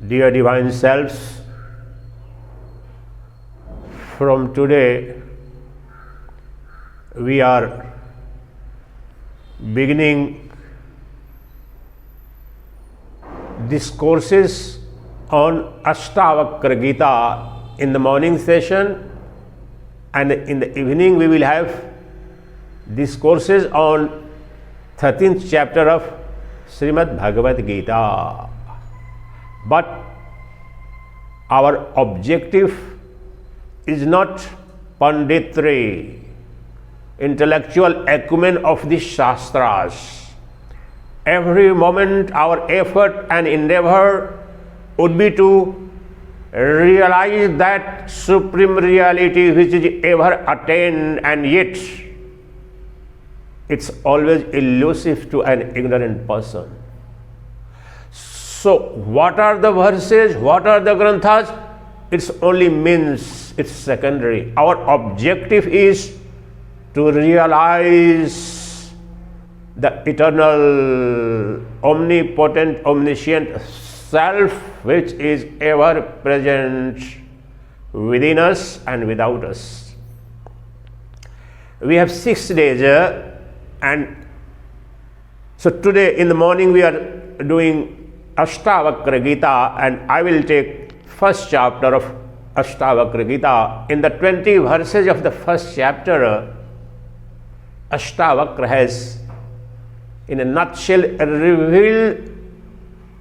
Dear Divine Selves, from today we are beginning discourses on Ashtavakra Gita in the morning session, and in the evening we will have discourses on 13th chapter of Srimad Bhagavad Gita. But our objective is not panditry, intellectual acumen of the Shastras. Every moment our effort and endeavor would be to realize that supreme reality which is ever attained, and yet it's always elusive to an ignorant person. So what are the verses, what are the granthas? It's only means, it's secondary. Our objective is to realize the eternal, omnipotent, omniscient Self which is ever present within us and without us. We have 6 days and so today in the morning we are doing Ashtavakra Gita, and I will take first chapter of Ashtavakra Gita. In the 20 verses of the first chapter, Ashtavakra has in a nutshell revealed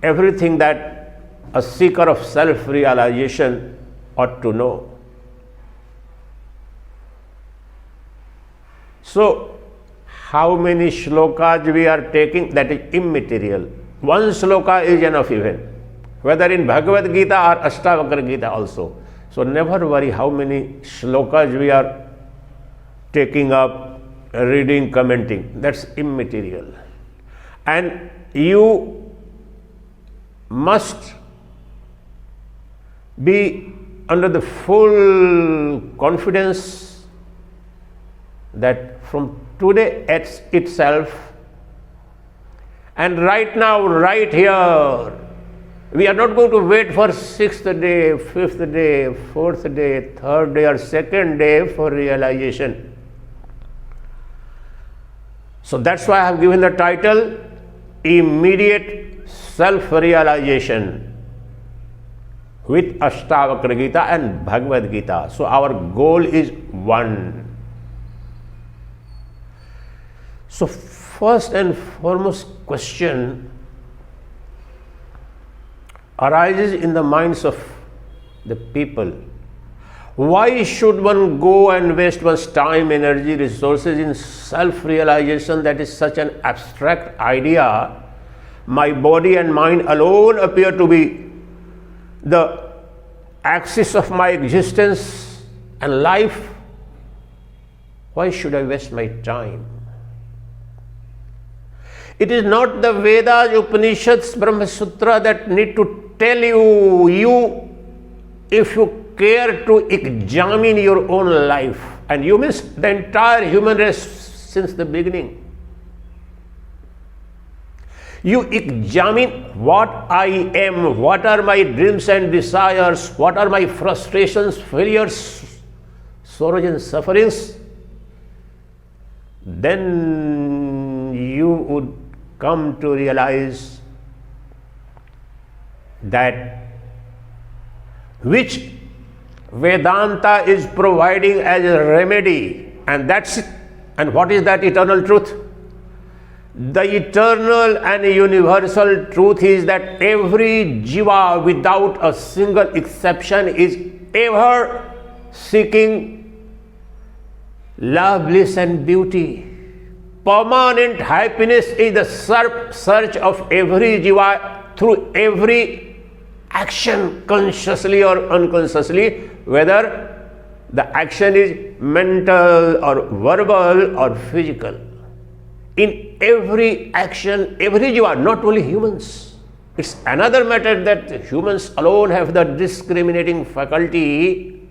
everything that a seeker of self-realization ought to know. So, how many shlokas we are taking, that is immaterial. One shloka is enough even, whether in Bhagavad Gita or Ashtavakra Gita also. So never worry how many shlokas we are taking up, reading, commenting. That's immaterial. And you must be under the full confidence that from today itself, and right now, right here, we are not going to wait for 6th day, 5th day, 4th day, 3rd day or 2nd day for realization. So that's why I have given the title, Immediate Self-Realization with Ashtavakra Gita and Bhagavad Gita. So our goal is one. So first and foremost question arises in the minds of the people. Why should one go and waste one's time, energy, resources in self-realization? That is such an abstract idea. My body and mind alone appear to be the axis of my existence and life. Why should I waste my time? It is not the Vedas, Upanishads, Brahma Sutras that need to tell you, if you care to examine your own life, and you miss the entire human race since the beginning. You examine what I am, what are my dreams and desires, what are my frustrations, failures, sorrows and sufferings, then you would come to realize that which Vedanta is providing as a remedy, and that's it. And what is that eternal truth? The eternal and universal truth is that every jiva without a single exception is ever seeking love, bliss and beauty. Permanent happiness is the search of every jiva through every action, consciously or unconsciously, whether the action is mental or verbal or physical. In every action, every jiva, not only humans. It's another matter that humans alone have the discriminating faculty,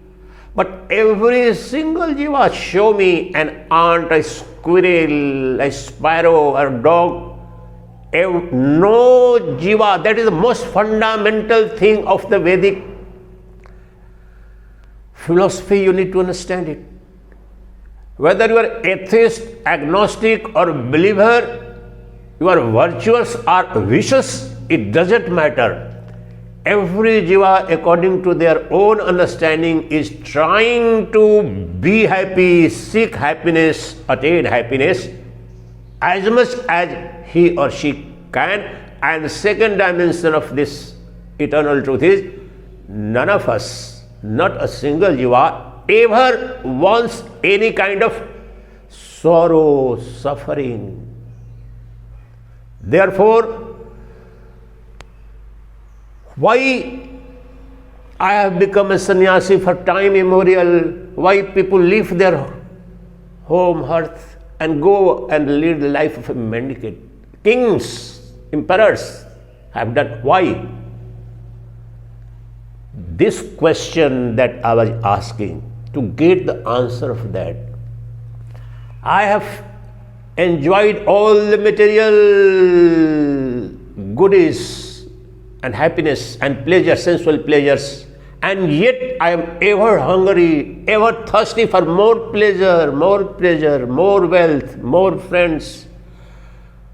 but every single jiva, show me an ant, a squirrel, a sparrow, a dog, No jiva, that is the most fundamental thing of the Vedic philosophy, you need to understand it. Whether you are atheist, agnostic or believer, you are virtuous or vicious, it doesn't matter. Every jiva, according to their own understanding, is trying to be happy, seek happiness, attain happiness as much as he or she can. And the second dimension of this eternal truth is, none of us, not a single jiva, ever wants any kind of sorrow, suffering. Therefore, why I have become a sannyasi for time immemorial, why people leave their home, hearth and go and lead the life of a mendicant. Kings, emperors have done. Why? This question that I was asking, to get the answer of that, I have enjoyed all the material goodies and happiness and pleasure, sensual pleasures, and yet I am ever hungry, ever thirsty for more pleasure, more wealth, more friends,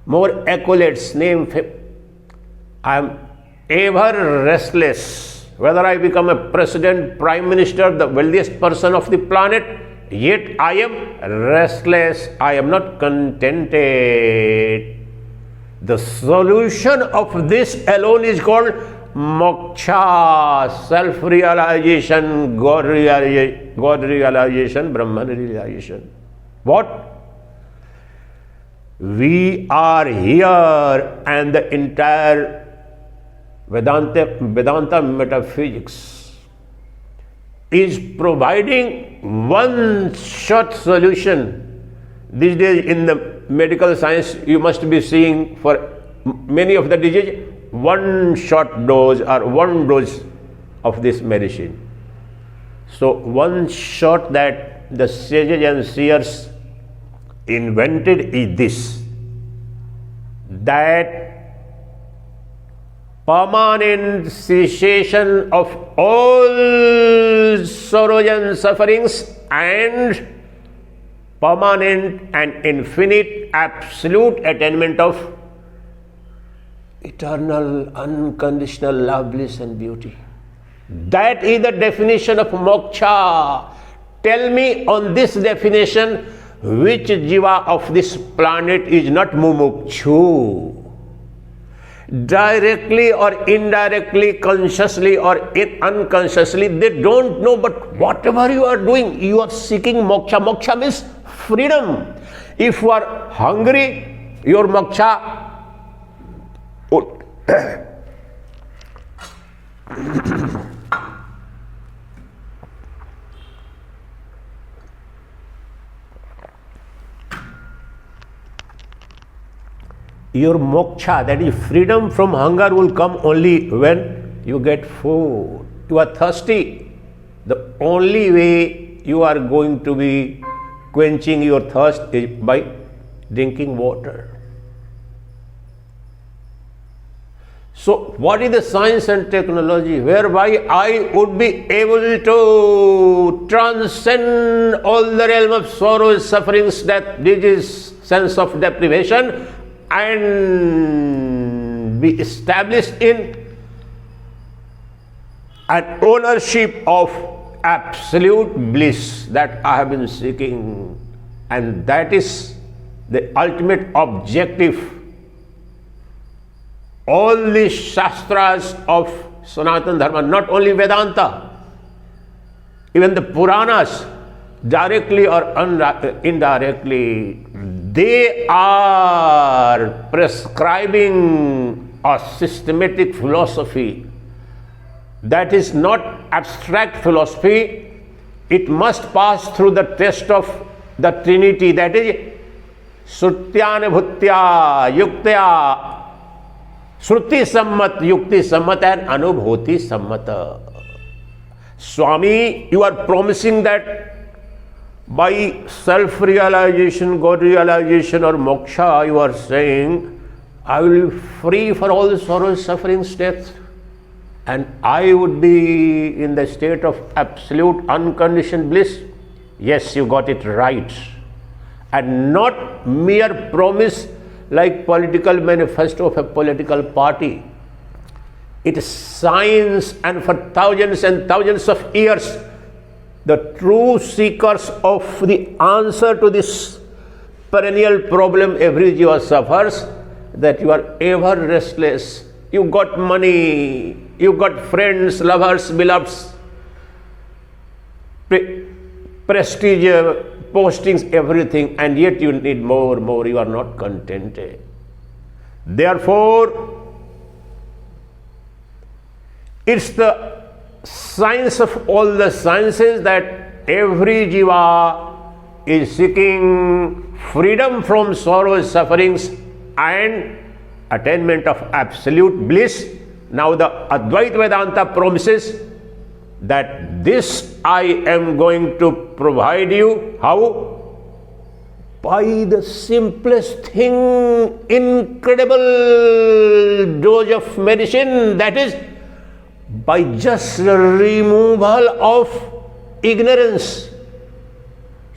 more accolades, name, fame. I am ever restless. Whether I become a president, prime minister, the wealthiest person of the planet, yet I am restless, I am not contented. The solution of this alone is called moksha, self-realization, God realization, Brahman realization. What? We are here, and the entire Vedanta metaphysics is providing one short solution. These days in the medical science, you must be seeing for many of the diseases, one short dose or one dose of this medicine. So one shot that the sages and seers invented is this, that permanent cessation of all sorrows and sufferings and permanent and infinite absolute attainment of eternal unconditional love, bliss and beauty. That is the definition of moksha. Tell me on this definition, which jiva of this planet is not mumukshu? Directly or indirectly, consciously or unconsciously, they don't know, but whatever you are doing, you are seeking moksha. Moksha means freedom. If you are hungry, your moksha your moksha, that is freedom from hunger, will come only when you get food. You are thirsty. The only way you are going to be quenching your thirst is by drinking water. So, what is the science and technology whereby I would be able to transcend all the realm of sorrows, sufferings, death, disease, sense of deprivation, and be established in an ownership of absolute bliss that I have been seeking, and that is the ultimate objective. All the shastras of Sanatana Dharma, not only Vedanta, even the Puranas, directly or indirectly, they are prescribing a systematic philosophy that is not abstract philosophy. It must pass through the test of the Trinity, that is Srutyānubhutya, Yuktya, Shruti Sammat, Yukti Sammat and Anubhuti Sammata. Swami, you are promising that by self-realization, God realization or moksha, you are saying, I will be free for all the sorrows, sufferings, death, and I would be in the state of absolute unconditioned bliss. Yes, you got it right. And not mere promise like political manifesto of a political party. It is science, and for thousands and thousands of years, the true seekers of the answer to this perennial problem every jiva suffers, that you are ever restless. You got money, you got friends, lovers, beloveds, prestige, postings, everything, and yet you need more, you are not contented. Therefore, it's the science of all the sciences that every jiva is seeking freedom from sorrows, sufferings, and attainment of absolute bliss. Now the Advaita Vedanta promises that this I am going to provide you. How? By the simplest thing, incredible dose of medicine, that is by just the removal of ignorance.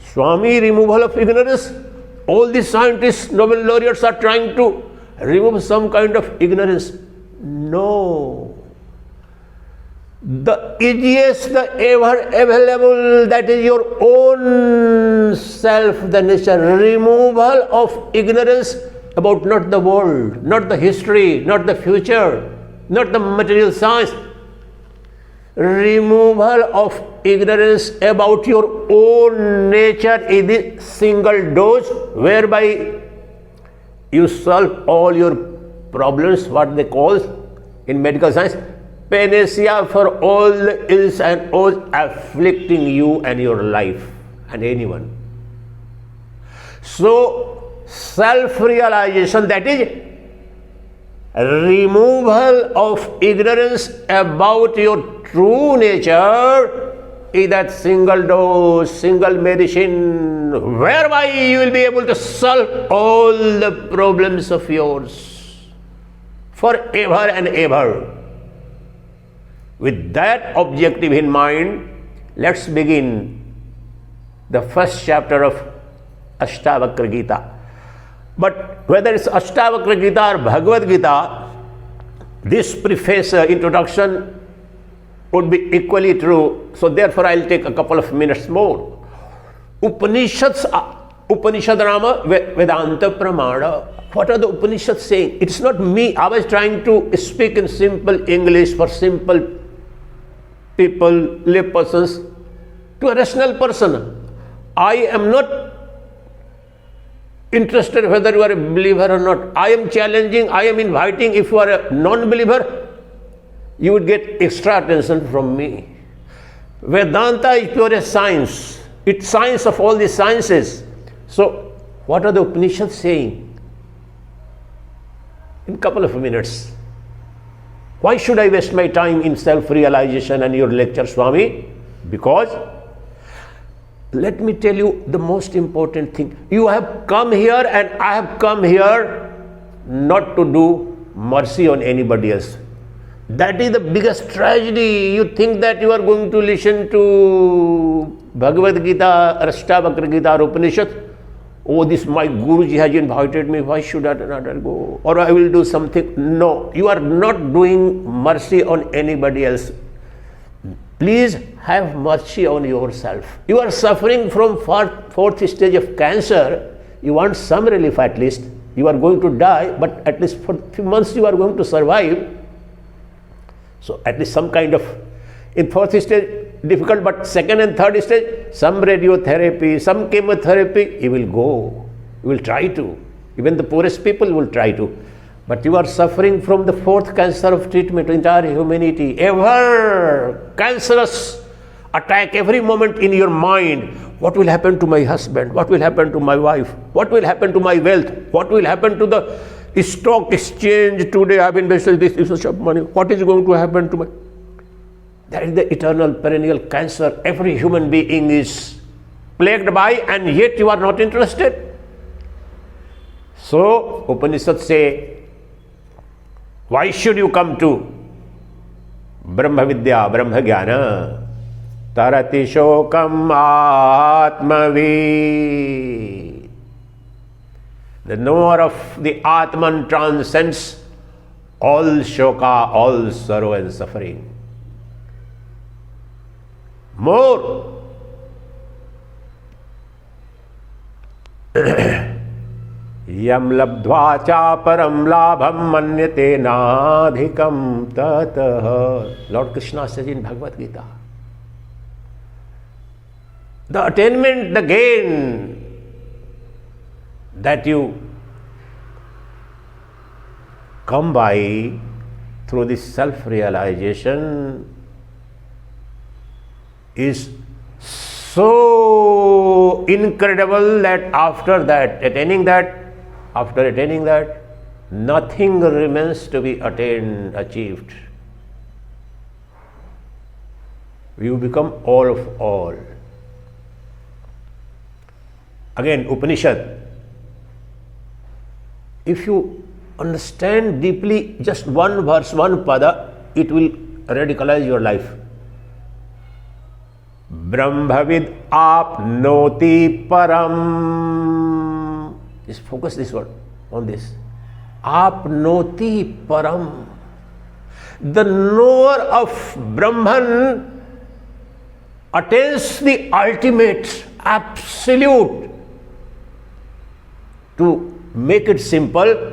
Swami, removal of ignorance. All the scientists, Nobel laureates are trying to remove some kind of ignorance. No. The easiest, the ever available, that is your own self, the nature. Removal of ignorance about not the world, not the history, not the future, not the material science. Removal of ignorance about your own nature is the single dose whereby you solve all your problems, what they call in medical science, panacea for all the ills and woes afflicting you and your life and anyone. So, self-realization, that is removal of ignorance about your true nature, is that single dose, single medicine, whereby you will be able to solve all the problems of yours forever and ever. With that objective in mind, let's begin the first chapter of Ashtavakra Gita. But whether it's Ashtavakra Gita or Bhagavad Gita, this preface, introduction would be equally true. So therefore I'll take a couple of minutes more. Upanishads, Upanishad Rama, Vedanta Pramana. What are the Upanishads saying? It's not me. I was trying to speak in simple English for simple people, lay persons, to a rational person. I am not interested whether you are a believer or not. I am challenging, I am inviting. If you are a non-believer, you would get extra attention from me. Vedanta is pure science. It's science of all the sciences. So, what are the Upanishads saying? In a couple of minutes. Why should I waste my time in self-realization and your lecture, Swami? Because, let me tell you the most important thing. You have come here and I have come here not to do mercy on anybody else. That is the biggest tragedy. You think that you are going to listen to Bhagavad Gita, Ashtavakra Gita, or Upanishad. Oh, this my Guruji has invited me, why should I not go? Or I will do something. No, you are not doing mercy on anybody else. Please have mercy on yourself. You are suffering from fourth stage of cancer. You want some relief at least. You are going to die, but at least for a few months you are going to survive. So at least some kind of, in fourth stage, difficult, but second and third stage, some radiotherapy, some chemotherapy, you will go. You will try to. Even the poorest people will try to. But you are suffering from the fourth cancer of treatment, entire humanity. Ever cancerous attack every moment in your mind. What will happen to my husband? What will happen to my wife? What will happen to my wealth? What will happen to the stock exchange today? I have invested this much of money. What is going to happen to my... That is the eternal perennial cancer every human being is plagued by, and yet you are not interested. So, Upanishads say, Why should you come to Brahma Vidya, Brahma Jnana? Tarati shokam atmavi. The knower of the Atman transcends all shoka, all sorrow and suffering. More. Yam labdhva cha param labham manyate nadhikam tatah. Lord Krishna says in Bhagavad Gita, the attainment, the gain that you come by through this self-realization is so incredible that after attaining that, nothing remains to be achieved. You become all of all. Again, Upanishad. If you understand deeply just one verse, one pada, it will radicalize your life. Brahmavid apnoti param. Just focus this word on this. Apnoti param. The knower of Brahman attains the ultimate, absolute. To make it simple,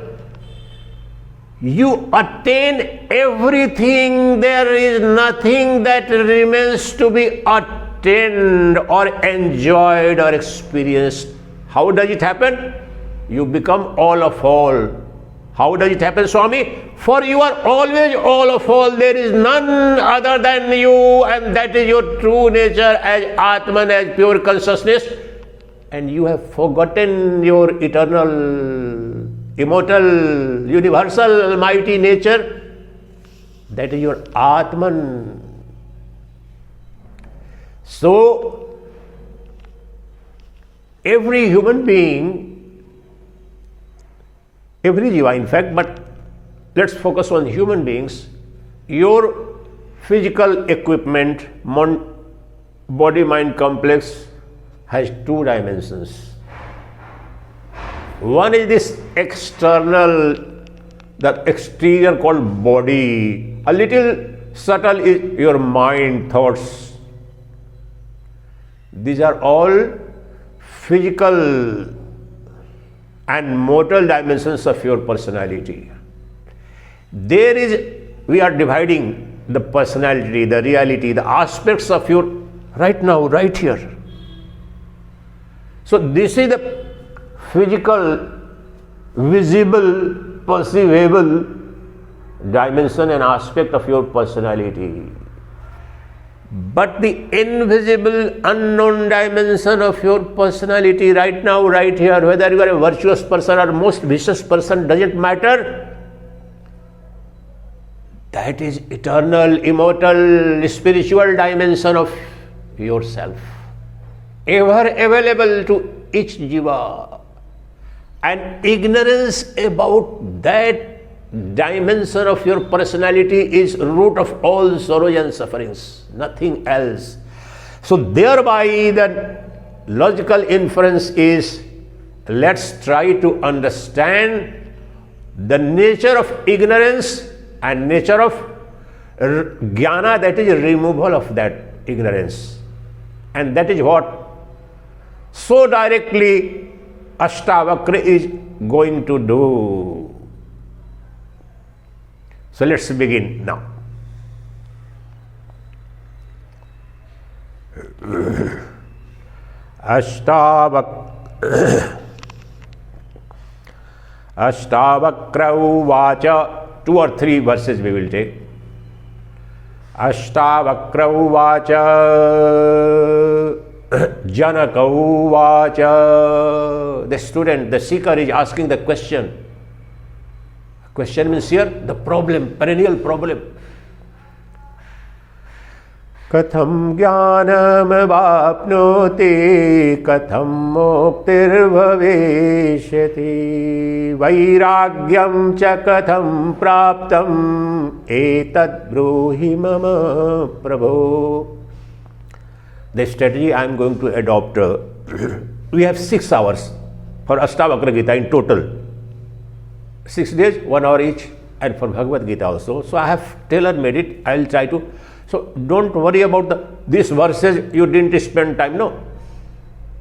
you attain everything. There is nothing that remains to be attained or enjoyed or experienced. How does it happen? You become all of all. How does it happen, Swami? For you are always all of all. There is none other than you, and that is your true nature as Atman, as pure consciousness. And you have forgotten your eternal, immortal, universal, almighty nature. That is your Atman. So, every human being, every jiva in fact, but let's focus on human beings. Your physical equipment, body-mind complex has two dimensions. One is this external, the exterior called body. A little subtle is your mind, thoughts. These are all physical and mortal dimensions of your personality. We are dividing the personality, the reality, the aspects of your right now, right here. So this is the physical, visible, perceivable dimension and aspect of your personality. But the invisible, unknown dimension of your personality right now, right here, whether you are a virtuous person or most vicious person, doesn't matter. That is eternal, immortal, spiritual dimension of yourself. Ever available to each jiva, and ignorance about that dimension of your personality is root of all sorrows and sufferings, nothing else. So thereby the logical inference is, let's try to understand the nature of ignorance and nature of jnana, that is removal of that ignorance. And that is what so directly Ashtavakra is going to do. So let's begin now. Ashtavakra uvacha. 2 or 3 verses we will take. Ashtavakra uvacha Janaka uvacha. The student, the seeker is asking the question. Question means here the problem, perennial problem. Katham jnanam vapnoti katham muktirvaveshyati vairagyam cha katham praptam etad bruhi mama prabho. The strategy I am going to adopt, we have 6 hours for Ashtavakra Gita in total. 6 days, 1 hour each, and for Bhagavad Gita also. So I have tailor-made it. I will try to. So don't worry about these verses you didn't spend time. No.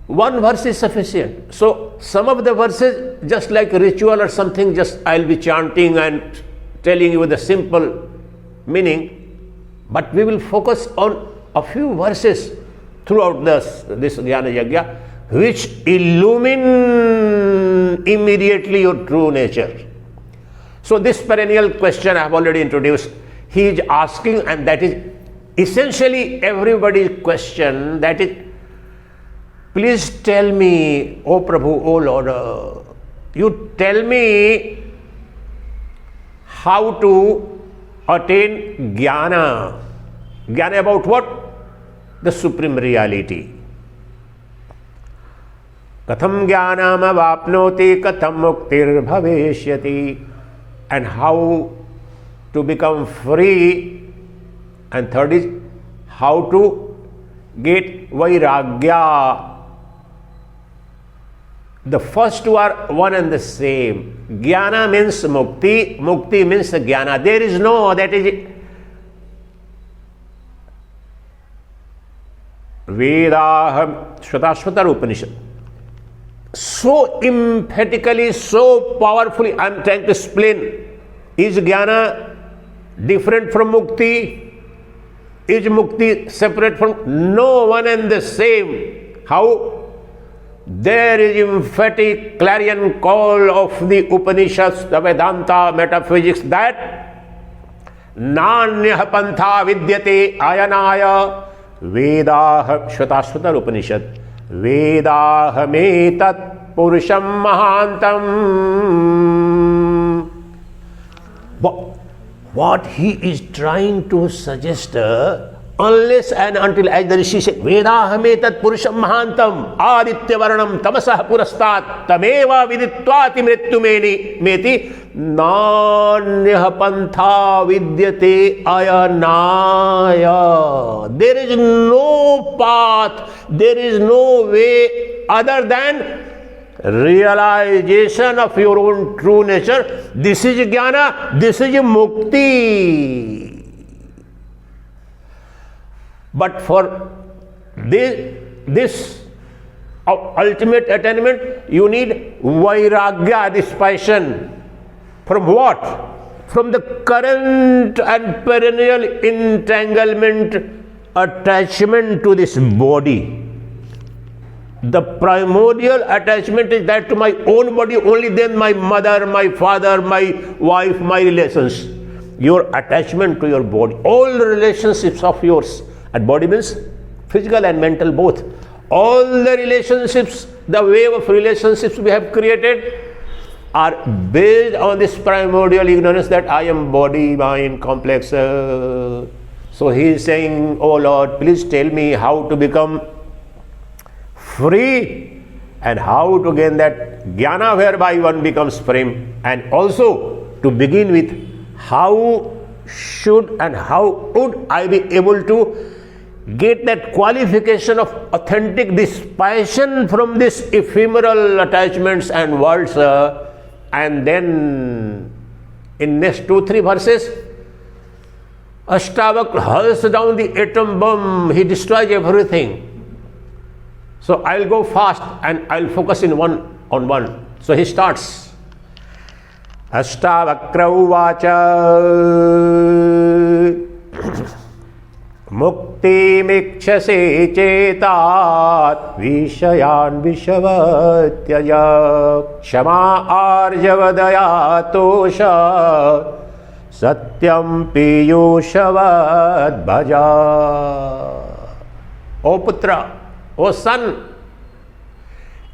One verse is sufficient. So some of the verses, just like ritual or something, just I will be chanting and telling you the simple meaning. But we will focus on a few verses throughout this Jnana Yajna, which illumine immediately your true nature. So this perennial question I have already introduced. He is asking, and that is essentially everybody's question, that is, please tell me, O Prabhu, O Lord, you tell me how to attain Jnana. Jnana about what? The supreme reality. Katham jnanam vapnoti katham muktir bhaveshyati. And how to become free. And third is how to get vairagya. The first two are one and the same. Jnana means mukti, mukti means jnana. There is no, that is it. Vedas, Shvatashvatara Upanishad. So emphatically, so powerfully, I am trying to explain. Is jnana different from mukti? Is mukti separate from? No, one and the same. How? There is emphatic clarion call of the Upanishads, the Vedanta, metaphysics, that Nanyah pantha vidyate ayanaya Vedah Shvatashvatara Upanishad Vedah metat purusham mahantam. What he is trying to suggest, unless and until, as the Rishi said, Vedahametat Purusham Mahantam Aditya Varanam Tamasah Purastat Tameva Viditvati Mrityumeni Meti Nanyah Pantha Vidyate Ayanaya. There is no path, there is no way other than realization of your own true nature. This is jnana, this is mukti. But for this ultimate attainment, you need vairagya, this passion. From what? From the current and perennial entanglement, attachment to this body. The primordial attachment is that to my own body, only then my mother, my father, my wife, my relations. Your attachment to your body, all the relationships of yours, and body means physical and mental both. All the relationships, the wave of relationships we have created are based on this primordial ignorance that I am body, mind, complex. So he is saying, oh Lord, please tell me how to become free and how to gain that jnana whereby one becomes free, and also to begin with, how should and how would I be able to get that qualification of authentic dispassion from this ephemeral attachments and worlds. And then in next 2-3 verses, Ashtavakra hurls down the atom bomb, he destroys everything. So I will go fast and I will focus in one on one. So he starts. Ashtavakra uvacha mukti mikshase chetat vishayan vishavatyaja shama arjavadaya tosha satyam piyushavad bhaja. O putra, O son,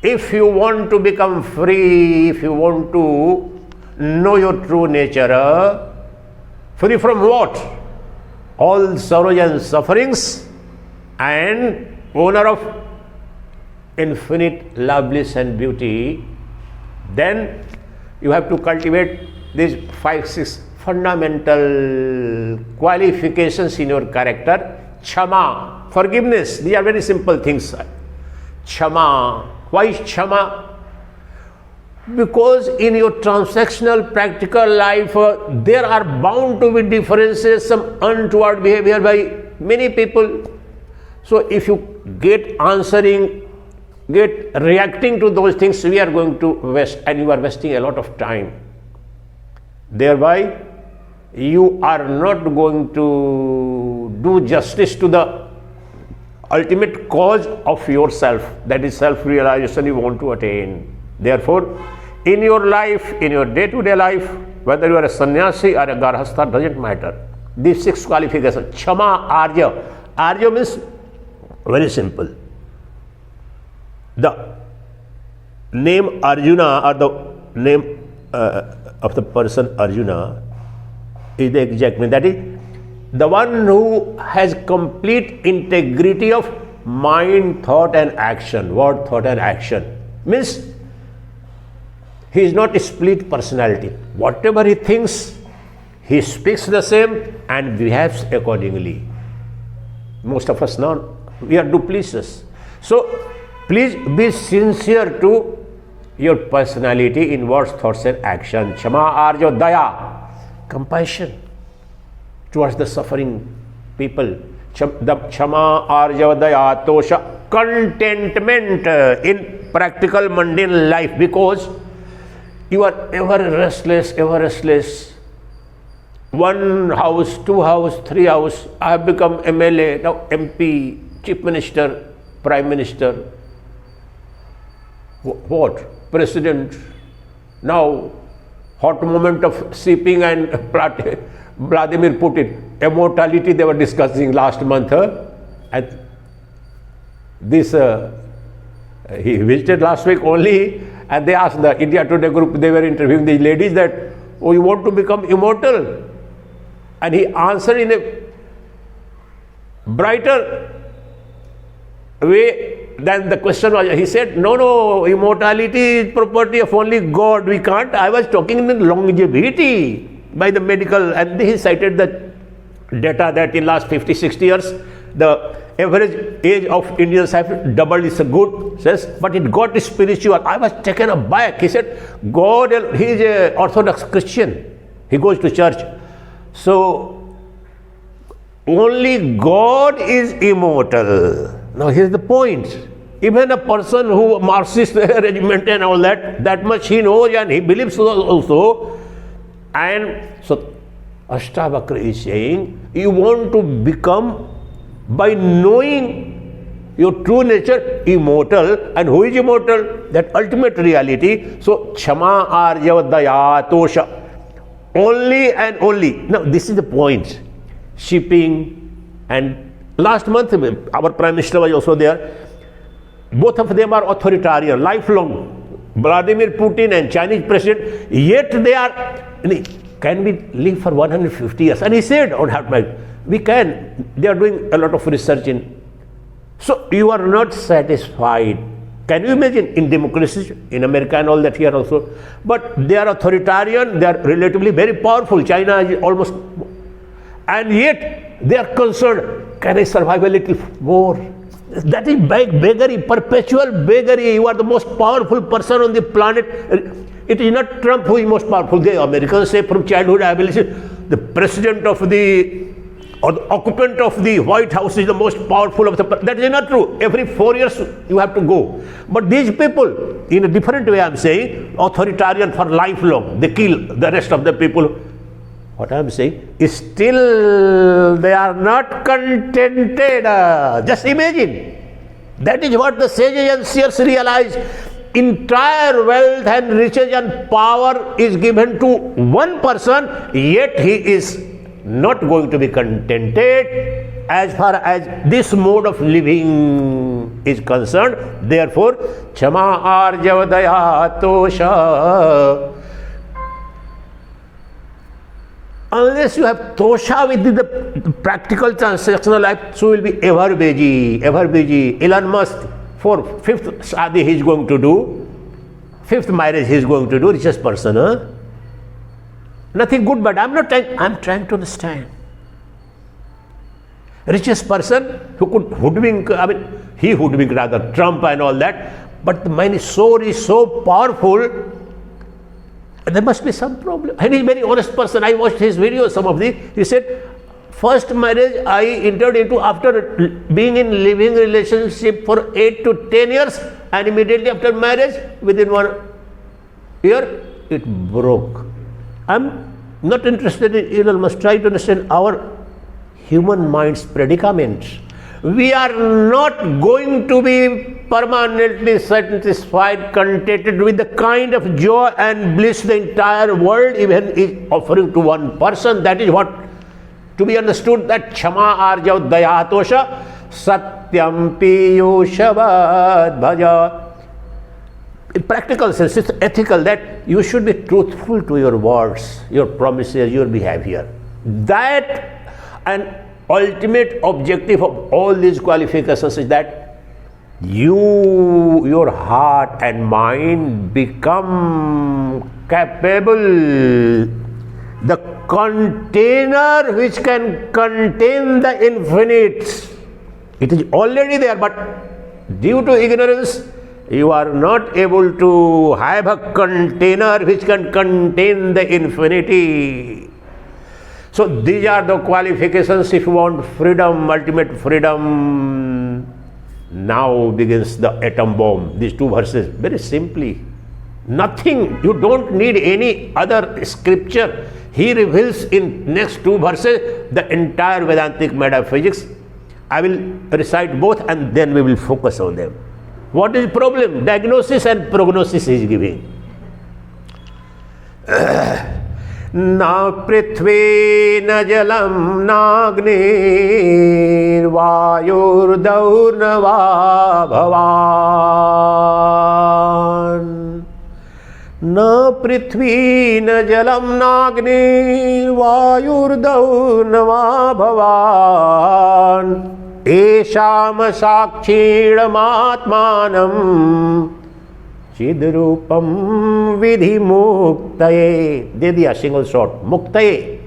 if you want to become free, if you want to know your true nature, free from what? All sorrows and sufferings, and owner of infinite love, bliss and beauty, then you have to cultivate these 5-6 fundamental qualifications in your character. Kshama, forgiveness. These are very simple things. Kshama. Why is kshama? Because in your transactional practical life, there are bound to be differences, some untoward behavior by many people. So if you get reacting to those things, we are going to waste, and you are wasting a lot of time. Thereby, you are not going to do justice to the ultimate cause of yourself, that is self-realization you want to attain. Therefore, in your life, in your day-to-day life, whether you are a sannyasi or a garhastha, doesn't matter. These 6 qualifications. Kshama, arya. Arya means very simple. The name Arjuna, or the name of the person Arjuna, is the exact meaning. That is the one who has complete integrity of mind, thought and action. Word, thought and action. Means he is not a split personality. Whatever he thinks, he speaks the same and behaves accordingly. Most of us now, we are duplicitous. So, please be sincere to your personality in words, thoughts and action. Kshama, arja, daya, compassion towards the suffering people. The kshama, arja, daya, tosha, contentment in practical mundane life, because you are ever restless. 1 house, 2 house, 3 house. I have become MLA, now MP, Chief Minister, Prime Minister. What? President. Now, hot moment of sipping and Vladimir Putin. Immortality they were discussing last month. And this, he visited last week only, and they asked the India Today group, they were interviewing these ladies that, oh, you want to become immortal? And he answered in a brighter way than the question was. He said, no, immortality is property of only God. We can't. I was talking in longevity by the medical, and he cited the data that in last 50-60 years, the average age of Indians have doubled. Is a good, says, but it got spiritual. I was taken aback. He said, God, he is an Orthodox Christian. He goes to church. So, only God is immortal. Now, here's the point. Even a person who Marxist regiment and all that much he knows and he believes also. And so, Ashtavakra is saying, you want to become, by knowing your true nature, immortal. And who is immortal? That ultimate reality. So, Kshama, arja, daya, tosha. Only and only. Now, this is the point. Shipping, and last month, our Prime Minister was also there. Both of them are authoritarian, lifelong. Vladimir Putin and Chinese president, yet they are, can we live for 150 years? And he said, we can. They are doing a lot of research in. So you are not satisfied. Can you imagine in democracies, in America and all that here also? But they are authoritarian, they are relatively very powerful. China is almost, and yet they are concerned, can I survive a little more? That is beggary, perpetual beggary. You are the most powerful person on the planet. It is not Trump who is most powerful. The Americans say from childhood, I believe the president of the, or the occupant of the White House is the most powerful of the. That is not true. Every 4 years you have to go. But these people, in a different way I am saying, authoritarian for lifelong. They kill the rest of the people. What I am saying is still they are not contented. Just imagine. That is what the sages and seers realize. Entire wealth and riches and power is given to one person, yet he is not going to be contented as far as this mode of living is concerned. Therefore, Kshama, arja, daya, tosha. Unless you have tosha with the practical transactional life, so will be ever busy, ever busy. Elon Musk, for fifth shadi he is going to do, fifth marriage he is going to do, richest person, huh? Nothing good, but I'm trying to understand. Richest person who could hoodwink, he hoodwinked rather, Trump and all that, but the mind is so powerful, there must be some problem. And he's a very honest person. I watched his videos, some of these. He said, first marriage I entered into after being in living relationship for 8 to 10 years, and immediately after marriage, within 1 year, it broke. I'm not interested in Elon Musk. Try to understand our human mind's predicament. We are not going to be permanently satisfied, contented with the kind of joy and bliss the entire world even is offering to one person. That is what to be understood, that Kshama Arjav Dayatosha Satyam Piyushavad Bhaja. In practical sense, it's ethical that you should be truthful to your words, your promises, your behavior. That and ultimate objective of all these qualifications is that your heart and mind become capable, the container which can contain the infinite. It is already there, but due to ignorance, you are not able to have a container which can contain the infinity. So these are the qualifications if you want freedom, ultimate freedom. Now begins the atom bomb. These two verses, very simply. Nothing, you don't need any other scripture. He reveals in next two verses the entire Vedantic metaphysics. I will recite both and then we will focus on them. What is problem? Diagnosis and prognosis is giving. Na prithvi na jalam na agnir vayur daurnava bhavan. Na prithvi na jalam na agnir vayur daurnava bhavan. Esham sakshidam atmanam Chidrupam vidhi muktaye. They are single short. Muktaye.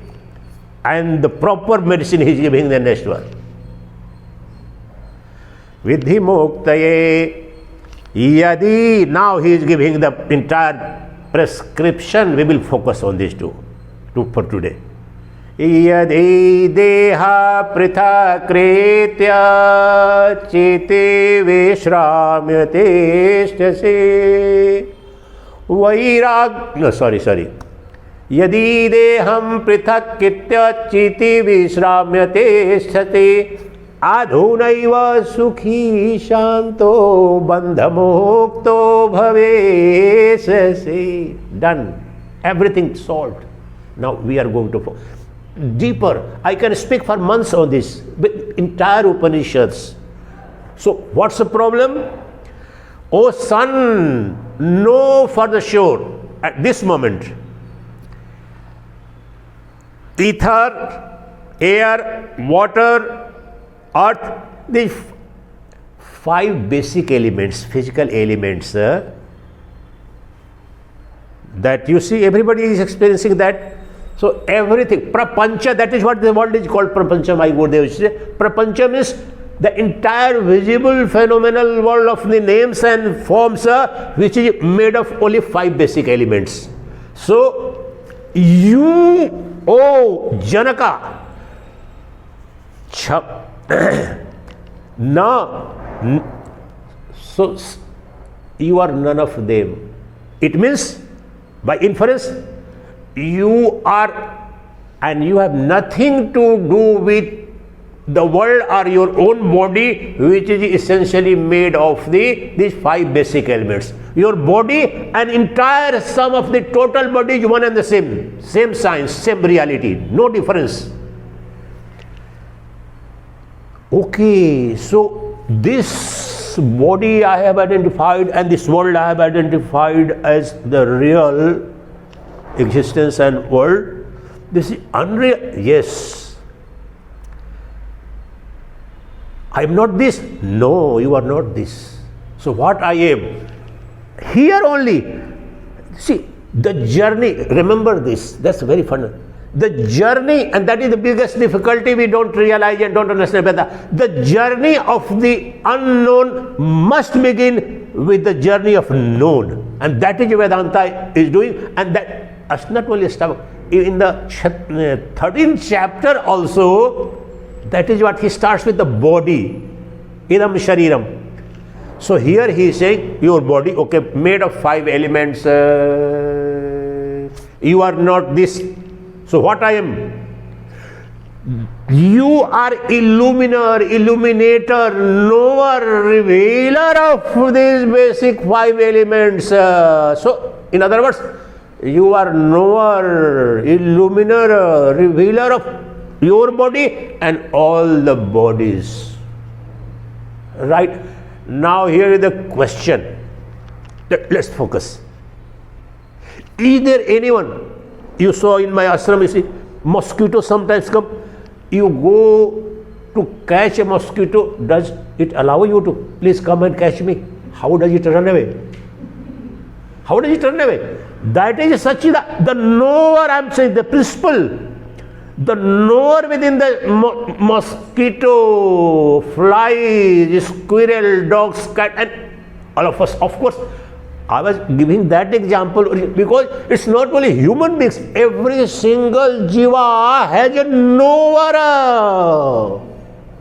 And the proper medicine he is giving the next one. Vidhi muktaye. Yadi. Now he is giving the entire prescription. We will focus on these two for today. Yadi deha prithakritya chiti vishramyate sthase vairag. No, sorry. Yadi deham prithakritya chiti vishramyate sthase adhunaiva sukhi shanto bandhamukto bhavesase. Done. Everything solved. Now we are going to deeper. I can speak for months on this, with entire Upanishads. So what's the problem? O son, know for the sure at this moment, ether, air, water, earth, these 5 basic elements, physical elements, that you see everybody is experiencing that. So everything, prapancha, that is what the world is called, prapancha. My Gurudev say, prapancha means the entire visible phenomenal world of the names and forms, which is made of only 5 basic elements. So you, O Janaka, so you are none of them. It means, by inference, you are, and you have nothing to do with the world or your own body, which is essentially made of these 5 basic elements. Your body and entire sum of the total body is one and the same science, same reality, no difference. Okay, so this body I have identified and this world I have identified as the real existence and world. This is unreal. Yes. I am not this. No, you are not this. So what I am? Here only. See, the journey, remember this, that's very fundamental. The journey, and that is the biggest difficulty we don't realize and don't understand better. The journey of the unknown must begin with the journey of known. And that is Vedanta is doing. And that, not only Ashtavakra, in the 13th chapter also, that is what he starts with the body. Idam shariram. So here he is saying, your body, okay, made of 5 elements. You are not this. So what I am? You are illuminer, illuminator, knower, revealer of these basic 5 elements. So, in other words, you are knower, illuminer, revealer of your body and all the bodies. Right? Now here is the question. Let's focus. Is there anyone, you saw in my ashram, you see, mosquitoes sometimes come, you go to catch a mosquito, does it allow you to, please come and catch me? How does it run away? How does it run away? That is Sacchidananda, the knower, I am saying, the principle. The knower within the mosquito, flies, squirrel, dogs, cat, and all of us, of course. I was giving that example because it's not only human beings, every single jiva has a knower.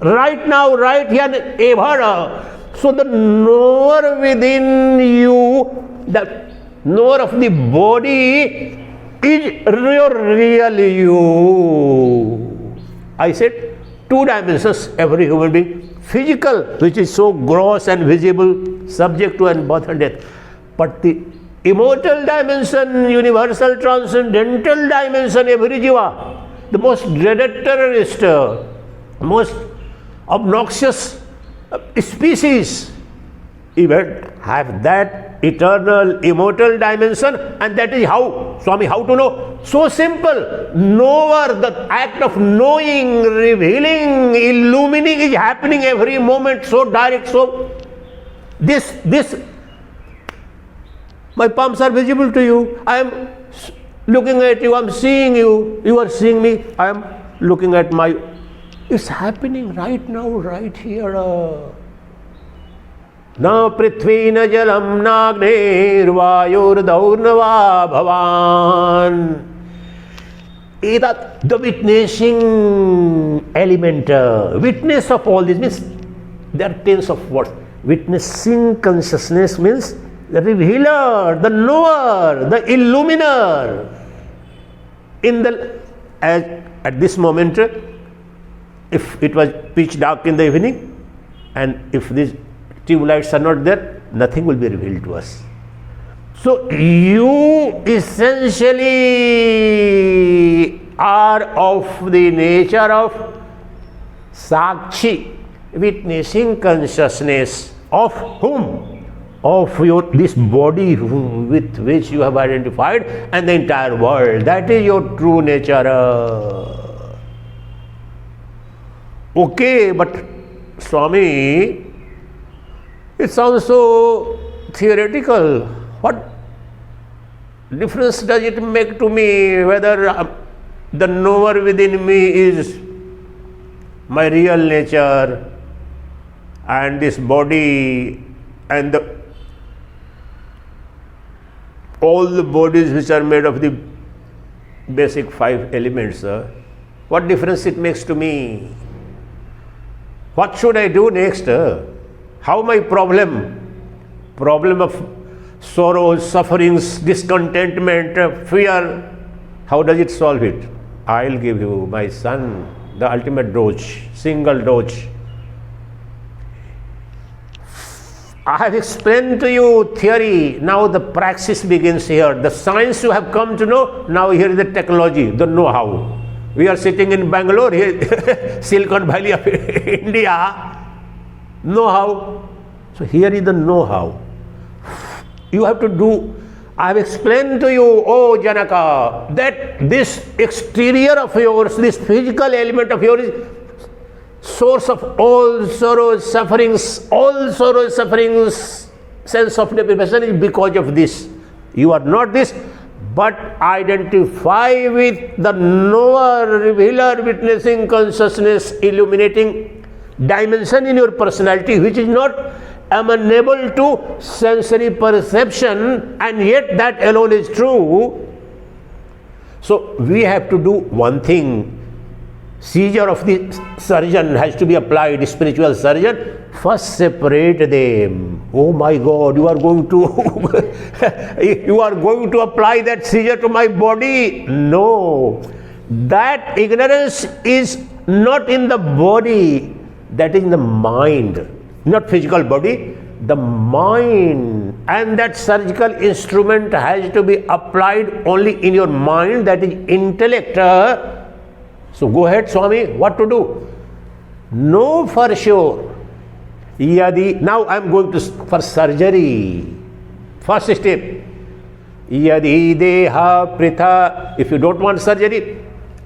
Right now, right here, ever. So the knower within you, the knower of the body is your real you. I said 2 dimensions, every human being. Physical, which is so gross and visible, subject to birth and death. But the immortal dimension, universal transcendental dimension, every jiva, the most dreaded terrorist, most obnoxious species, even have that eternal, immortal dimension, and that is how, Swami, how to know? So simple. Knower, the act of knowing, revealing, illumining is happening every moment, so direct, so this my palms are visible to you. I am looking at you, I am seeing you, you are seeing me, I am looking at my... It's happening right now, right here. Na prithvina jalam nagnir vayur daurnava bhavan. The witnessing element, witness of all this means there are tens of words. Witnessing consciousness means the revealer, the knower, the illuminer. At this moment, if it was pitch dark in the evening, and if these tube lights are not there, nothing will be revealed to us. So you essentially are of the nature of Sakshi, witnessing consciousness of whom? Of this body with which you have identified and the entire world. That is your true nature. Okay, but Swami, it sounds so theoretical. What difference does it make to me whether the knower within me is my real nature and this body and all the bodies which are made of the basic 5 elements? What difference it makes to me? What should I do next? How my problem of sorrow, sufferings, discontentment, fear, how does it solve it? I'll give you, my son, the ultimate dose, single dose. I have explained to you theory, now the praxis begins here. The science you have come to know, now here is the technology, the know-how. We are sitting in Bengaluru, here, Silicon Valley of India, know-how. So here is the know-how. You have to do I have explained to you, O Janaka, that this exterior of yours, this physical element of yours is source of all sorrows, sufferings, sense of deprivation is because of this. You are not this, but identify with the knower, revealer, witnessing consciousness, illuminating dimension in your personality, which is not amenable to sensory perception, and yet that alone is true. So we have to do one thing. Seizure of the surgeon has to be applied, spiritual surgeon. First separate them. Oh my God, you are going to apply that seizure to my body. No. That ignorance is not in the body, that is in the mind. Not physical body, the mind. And that surgical instrument has to be applied only in your mind, that is intellect. So go ahead, Swami, what to do? Know for sure. Now I am going for surgery. First step. Yadi deha pritha. If you don't want surgery,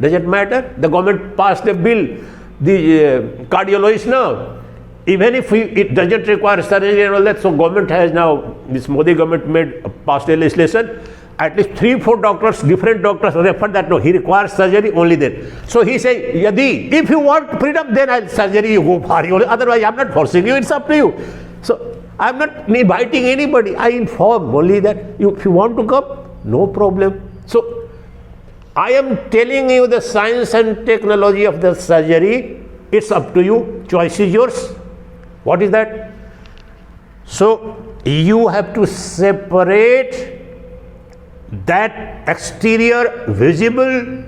doesn't matter. The government passed a bill. The cardiologist now, even if it doesn't require surgery and all that, so government has now, this Modi government passed a legislation, at least 3-4 doctors, different doctors refer that no, he requires surgery only then. So he says, Yadi, if you want freedom, then I'll surgery, you go for you. Otherwise, I'm not forcing you, it's up to you. So I'm not inviting anybody, I inform only that if you want to come, no problem. So I am telling you the science and technology of the surgery, it's up to you, choice is yours. What is that? So you have to separate that exterior, visible,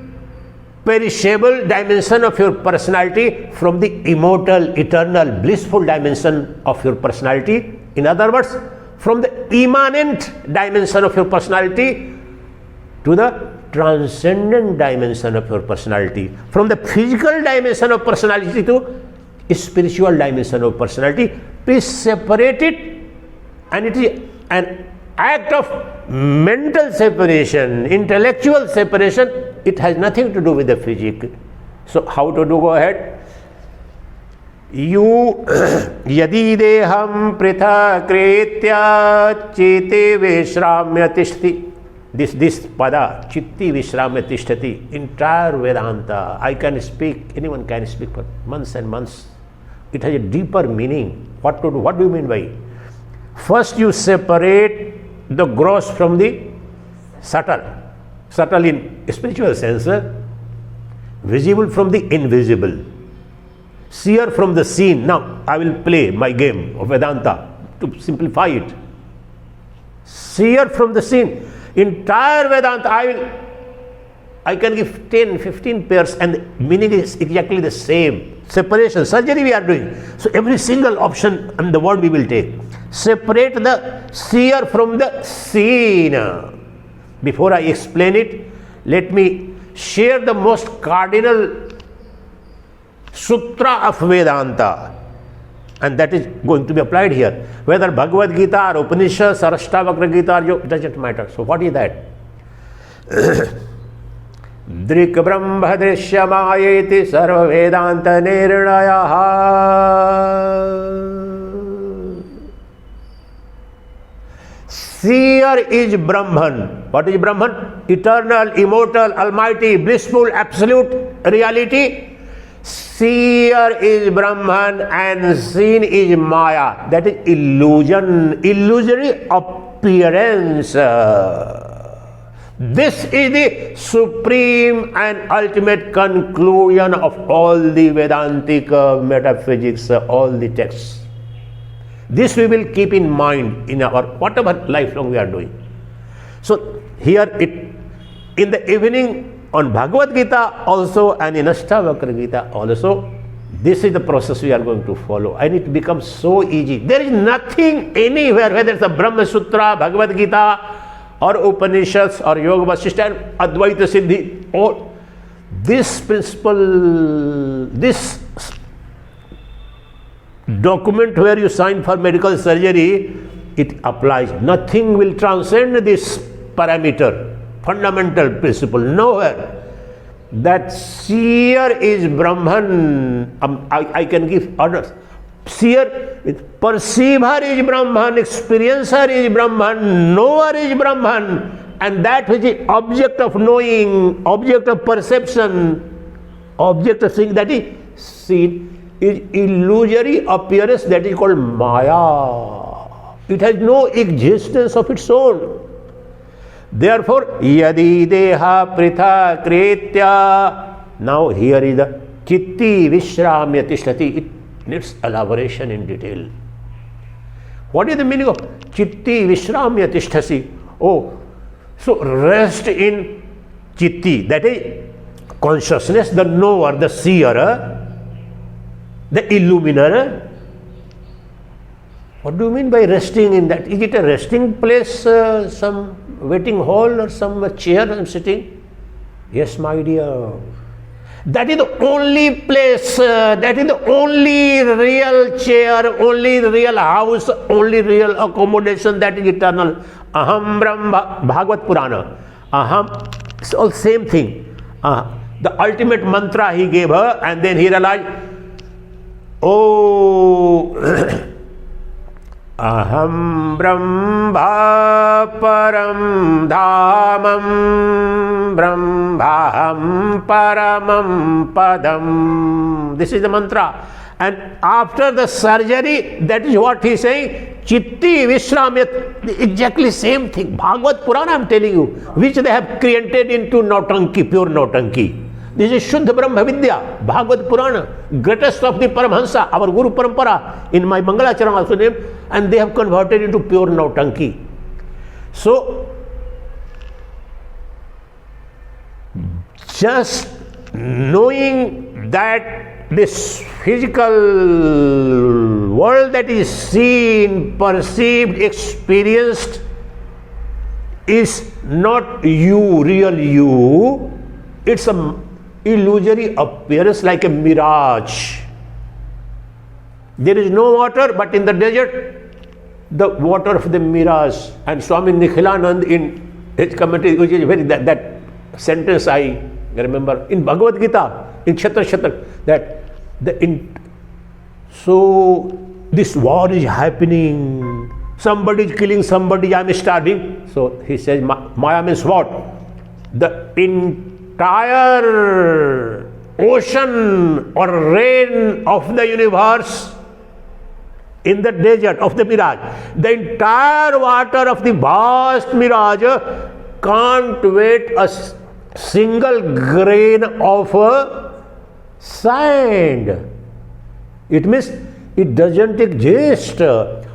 perishable dimension of your personality from the immortal, eternal, blissful dimension of your personality. In other words, from the immanent dimension of your personality to the transcendent dimension of your personality. From the physical dimension of personality to spiritual dimension of personality. Please separate it, and it is an act of mental separation, intellectual separation. It has nothing to do with the physical. So how to do? Go ahead. You yadi deham pritha kretya chete vishramya tishti. This pada, chitti vishramya tishtati, entire Vedanta, I can speak, anyone can speak for months and months. It has a deeper meaning. What to do? What do you mean by it? First you separate the gross from the subtle. Subtle in spiritual sense, visible from the invisible, seer from the seen. Now I will play my game of Vedanta to simplify it. Seer from the seen. Entire Vedanta I can give 10, 15 pairs and the meaning is exactly the same. Separation, surgery we are doing. So every single option and the word we will take. Separate the seer from the seen. Before I explain it, let me share the most cardinal sutra of Vedanta. And that is going to be applied here. Whether Bhagavad Gita or Upanishads or Ashtavakra Gita, it doesn't matter. So what is that? Drik Brahma Drishyamāyeti Sarva Vedanta Nirnayaha. Seer is Brahman. What is Brahman? Eternal, immortal, almighty, blissful, absolute reality. Seer is Brahman and seen is Maya. That is illusion, illusory appearance. This is the supreme and ultimate conclusion of all the Vedantic metaphysics, all the texts. This we will keep in mind in our whatever lifelong we are doing. So here in the evening on Bhagavad Gita also and in Ashtavakra Gita also, this is the process we are going to follow, and it becomes so easy. There is nothing anywhere, whether it's a Brahma Sutra, Bhagavad Gita, or Upanishads, or Yoga Vasishtha, and Advaita Siddhi, or this principle, this document where you sign for medical surgery, it applies. Nothing will transcend this parameter, fundamental principle, nowhere. That seer is Brahman. I can give others. Seer, perceiver is Brahman, experiencer is Brahman, knower is Brahman, and that which is object of knowing, object of perception, object of seeing, that is seen, is illusory appearance, that is called Maya. It has no existence of its own. Therefore, yadi deha pritha kretya. Now here is the chitti vishramya tishtati. It needs elaboration in detail. What is the meaning of chitti vishramya tishtasi? Oh, so rest in chitti, that is consciousness, the knower, the seer, the illuminer. What do you mean by resting in that? Is it a resting place, some waiting hall or some chair I'm sitting? Yes, my dear. That is the only place, that is the only real chair, only real house, only real accommodation, that is eternal. Aham Brahma, Bhagavad Purana. Aham, it's all same thing. The ultimate mantra he gave her, and then he realized, oh, aham brahma param dhamam brahmaham paramam padam. This is the mantra. And after the surgery, that is what he is saying, chitti vishramyat, exactly same thing. Bhagavad Purana I am telling you, which they have created into Nautanki, pure Nautanki. This is Shuddha Brahma Vidya, Bhagavad Purana, greatest of the Paramhansa, our Guru Parampara, in my Mangalacharan also named, and they have converted into pure Nautanki. So, just knowing that this physical world that is seen, perceived, experienced is not you, real you. It's a illusory appearance like a mirage. There is no water, but in the desert, the water of the mirage. And Swami Nikhilanand in his commentary, which is very, that sentence I remember in Bhagavad Gita, in Kshetra, that so this war is happening, somebody is killing somebody, I am starving. So he says, Maya means what? The entire ocean or rain of the universe in the desert of the mirage, the entire water of the vast mirage can't weigh a single grain of sand. It means it doesn't exist.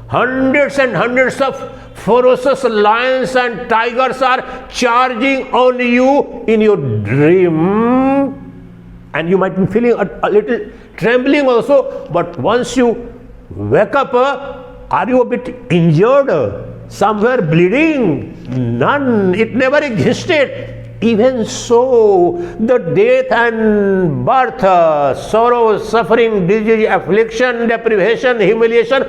Hundreds and hundreds of ferocious lions and tigers are charging on you in your dream, and you might be feeling a little trembling also, but once you wake up, are you a bit injured? Somewhere bleeding? None. It never existed. Even so, the death and birth, sorrow, suffering, disease, affliction, deprivation, humiliation,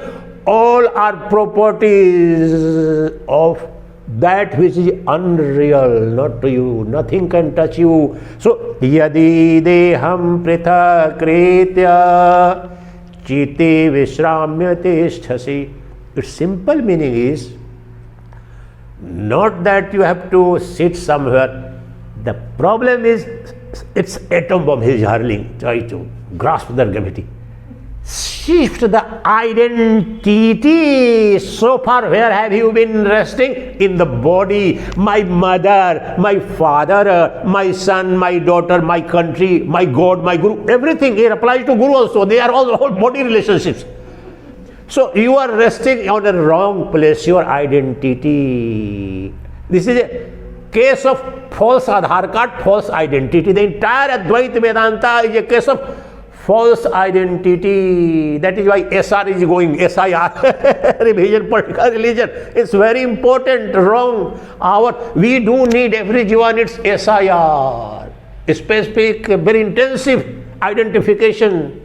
all are properties of that which is unreal, not to you. Nothing can touch you. So, yadi deham pritha kretya chiti vishramyate sthasi. Its simple meaning is not that you have to sit somewhere. The problem is, it's atom bomb he is hurling. Try to grasp the gravity. Shift the identity. So far, where have you been resting? In the body. My mother, my father, my son, my daughter, my country, my God, my Guru. Everything here applies to Guru also. They are all body relationships. So you are resting on a wrong place, your identity. This is a case of false Aadhaar card, false identity. The entire Advaita Vedanta is a case of false identity. That is why SR is going, SIR, revision, political religion. It's very important, wrong. We do need, every Jiva needs SIR, specific, very intensive identification.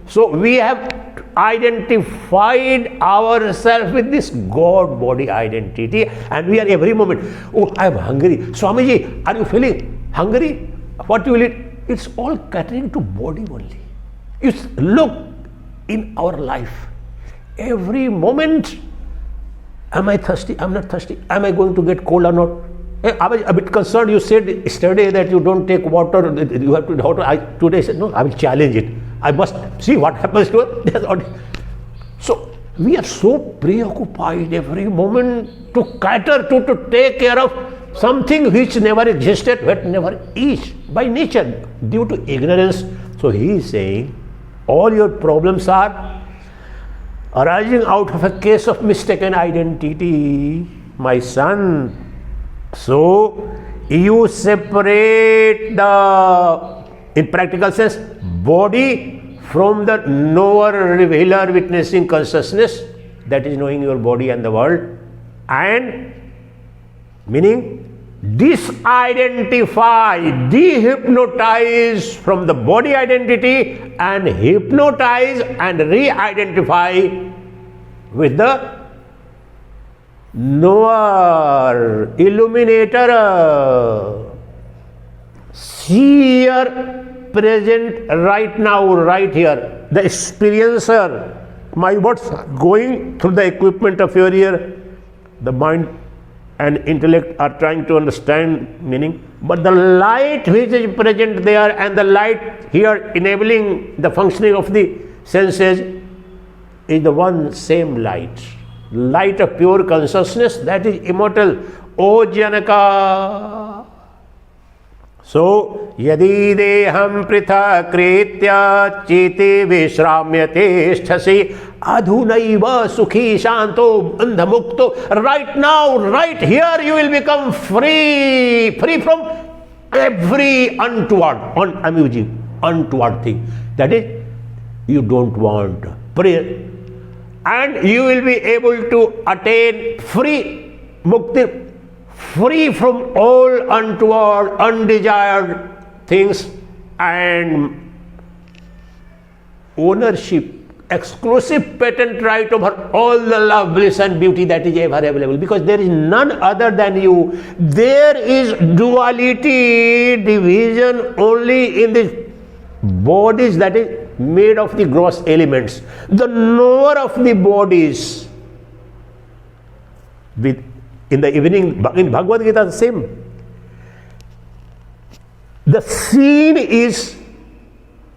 So we have identified ourselves with this God body identity, and we are every moment, oh, I am hungry. Swamiji, are you feeling hungry? What you will eat? It's all catering to body only. You look in our life, every moment, am I thirsty? I'm not thirsty. Am I going to get cold or not? I was a bit concerned. You said yesterday that you don't take water. You have to water. Today I said, no, I will challenge it. I must see what happens to it. So we are so preoccupied every moment to cater to take care of something which never existed, but never is by nature due to ignorance. So he is saying all your problems are arising out of a case of mistaken identity, my son. So you separate the, in practical sense, body from the knower, revealer, witnessing consciousness, that is knowing your body and the world, and meaning disidentify, dehypnotize from the body identity and hypnotize and re-identify with the knower, illuminator, seer, present right now, right here, the experiencer. My words going through the equipment of your ear, the mind and intellect are trying to understand meaning, but the light which is present there and the light here enabling the functioning of the senses is the one same light, light of pure consciousness, that is immortal. O Janaka, so yadi deham prithakritya chiti vishramyate sthasi adhunaiva sukhi shanto andhamukto. Right now, right here, you will become free from every untoward, untoward thing. That is, you don't want prayer, and you will be able to attain free mukti, free from all untoward, undesired things, and ownership, exclusive patent right over all the love, bliss and beauty that is ever available, because there is none other than you. There is duality, division only in the bodies that is made of the gross elements. The knower of the bodies, in the evening, in Bhagavad Gita, the same. The seen is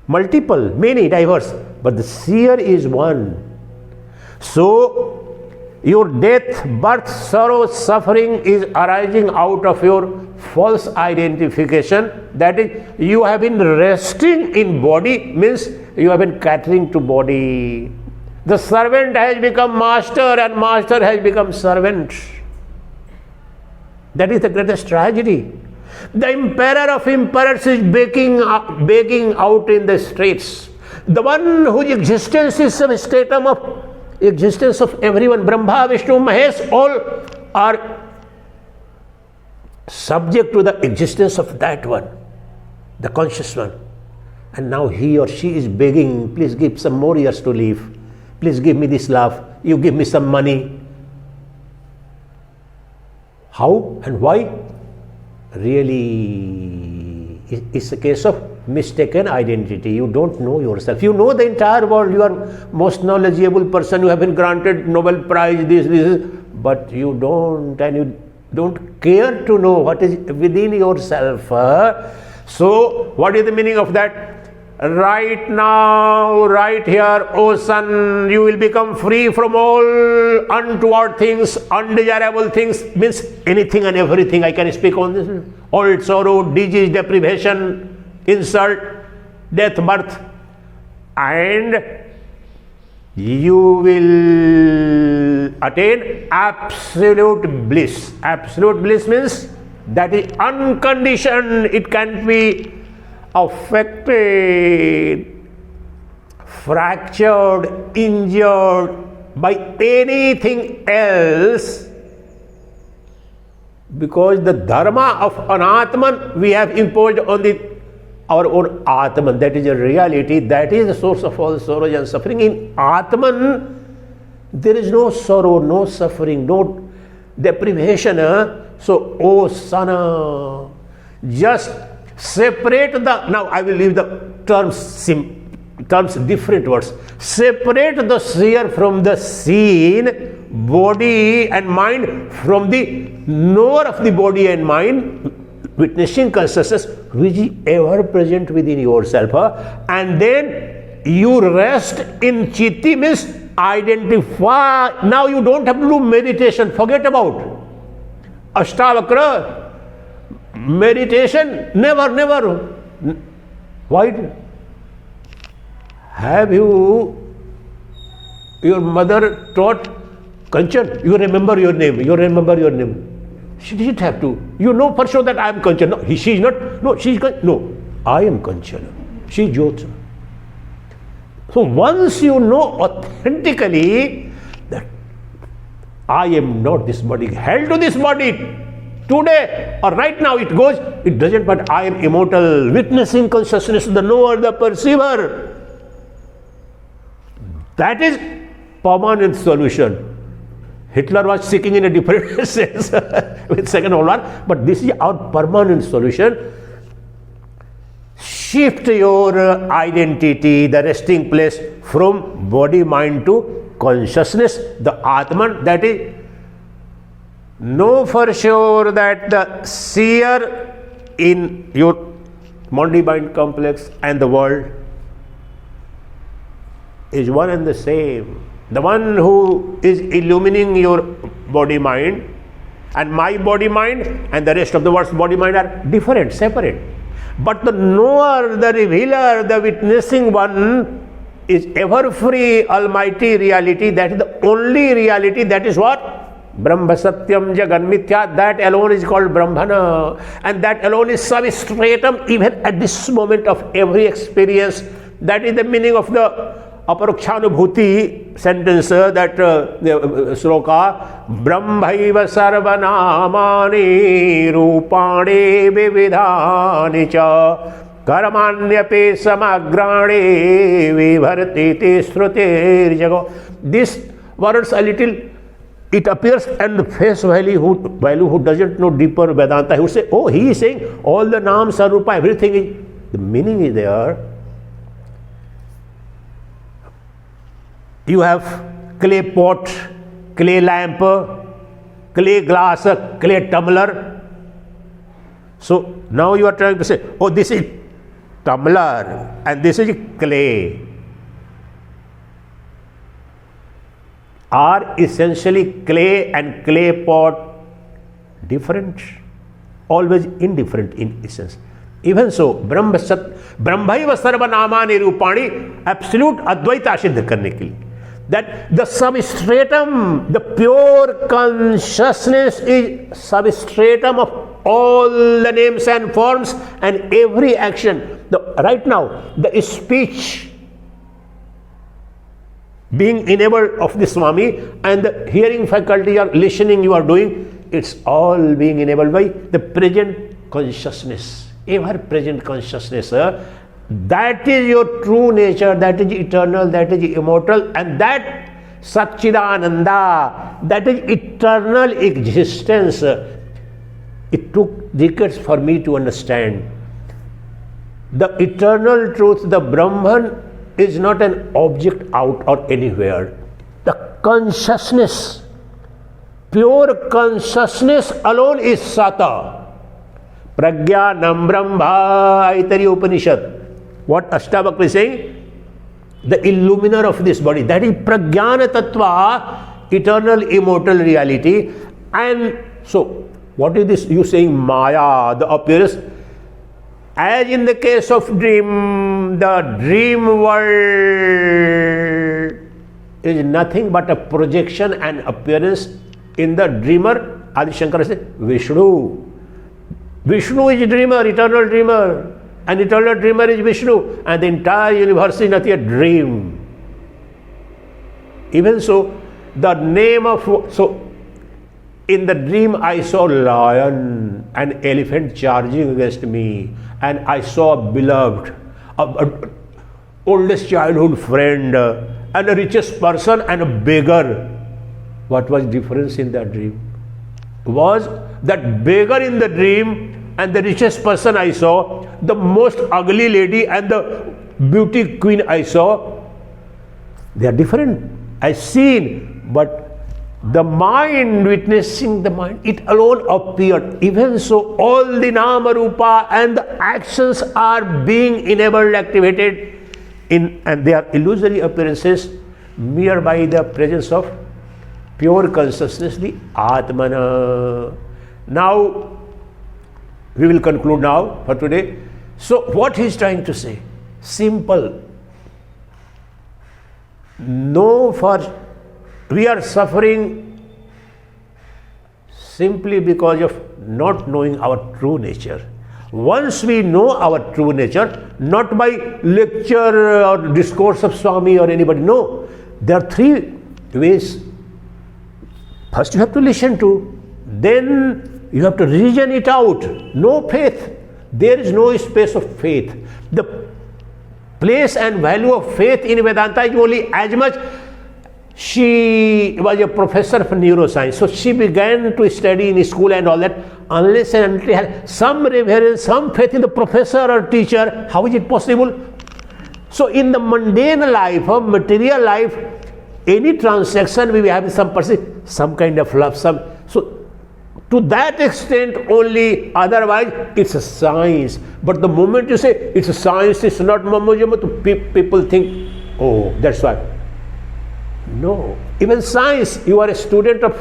multiple, many, diverse, but the seer is one. So, your death, birth, sorrow, suffering is arising out of your false identification. That is, you have been resting in body, means you have been catering to body. The servant has become master and master has become servant. That is the greatest tragedy. The emperor of emperors is begging out in the streets. The one whose existence is some stratum of existence of everyone, Brahma, Vishnu, Mahesh, all are subject to the existence of that one, the conscious one. And now he or she is begging, please give some more years to live. Please give me this love. You give me some money. How and why? Really, it's a case of mistaken identity. You don't know yourself. You know the entire world. You are most knowledgeable person. You have been granted Nobel Prize, this, but you don't, and you don't care to know what is within yourself. So, what is the meaning of that? Right now, right here, O son, you will become free from all untoward things, undesirable things, means anything and everything. I can speak on this. All sorrow, disease, deprivation, insult, death, birth, and you will attain absolute bliss. Absolute bliss means that is unconditioned. It can't be affected, fractured, injured by anything else, because the dharma of an Atman we have imposed on the our own Atman, that is a reality, that is the source of all sorrow and suffering. In Atman, there is no sorrow, no suffering, no deprivation. So, oh son, just separate the, now I will leave the terms different words. Separate the seer from the seen, body and mind from the knower of the body and mind, witnessing consciousness which is ever present within yourself. And then you rest in chitti, means identify. Now you don't have to do meditation, forget about Ashtavakra. Meditation, never. Why? Have your mother taught Kanchan? You remember your name. She didn't have to. You know for sure that I am Kanchan. No, she is not. No, she is Kanchan. No, I am Kanchan. She is Jyotsa. So once you know authentically that I am not this body, held to this body, today or right now it goes, it doesn't, but I am immortal, witnessing consciousness, the knower, the perceiver. That is permanent solution. Hitler was seeking in a different sense with Second World War, but this is our permanent solution. Shift your identity, the resting place, from body, mind to consciousness, the Atman. That is, know for sure that the seer in your body-mind complex and the world is one and the same. The one who is illumining your body-mind, and my body-mind and the rest of the world's body-mind are different, separate. But the knower, the revealer, the witnessing one is ever free, almighty reality. That is the only reality. That is what? Brahma Satyam Jagan Mithya. That alone is called Brahmana. And that alone is substratum even at this moment of every experience. That is the meaning of the Aparokshanubhuti sentence, that sloka. Brahmaiva sarvanamani rupane vividhani cha karmanyape samagrane vibharti te srutir jago. These words a little, it appears and the face value who doesn't know deeper Vedanta, he would say, oh, he is saying all the naam, sarupa, everything is, the meaning is there. You have clay pot, clay lamp, clay glass, clay tumbler. So now you are trying to say, oh, this is tumbler and this is clay. Are essentially clay and clay pot different? Always indifferent in essence. Even so, Brahmaiva sarvanamani rupani, absolute advaita सिद्ध करने के लिए, that the substratum, the pure consciousness is substratum of all the names and forms and every action. Right now, the speech being enabled of the Swami and the hearing faculty or listening you are doing, it's all being enabled by the present consciousness, ever present consciousness. That is your true nature, that is eternal, that is immortal, and that Sacchidananda, that is eternal existence. It took decades for me to understand. The eternal truth, the Brahman, is not an object out or anywhere. The consciousness, pure consciousness alone is Sata. Prajnanam Brahma, Aitari Upanishad. What Ashtavakra is saying? The illuminer of this body. That is Prajnana Tattva, eternal, immortal reality. And so, what is this you saying? Maya, the appearance. As in the case of dream, the dream world is nothing but a projection and appearance in the dreamer. Adi Shankara says, Vishnu. Vishnu is dreamer, eternal dreamer. And eternal dreamer is Vishnu. And the entire universe is nothing a dream. Even so, the name of, so In the dream, I saw a lion, an elephant charging against me, and I saw a beloved, a oldest childhood friend, and a richest person and a beggar. What was difference in that dream? Was that beggar in the dream and the richest person I saw, the most ugly lady and the beauty queen I saw, they are different. I seen, but the mind, witnessing the mind, it alone appeared. Even so, all the nama rupa and the actions are being enabled, activated and they are illusory appearances mere by the presence of pure consciousness, the Atman. Now, we will conclude now for today. So, what he is trying to say? Simple. We are suffering simply because of not knowing our true nature. Once we know our true nature, not by lecture or discourse of Swami or anybody, no. There are three ways. First you have to listen to, then you have to reason it out. No faith. There is no space of faith. The place and value of faith in Vedanta is only as much. She was a professor of neuroscience, so she began to study in school and all that. Unless and until had some reverence, some faith in the professor or teacher, how is it possible? So in the mundane life, or material life, any transaction we have some kind of love, so to that extent only, otherwise it's a science. But the moment you say it's a science, it's not mamojama, people think, oh, that's why. No, even science, you are a student of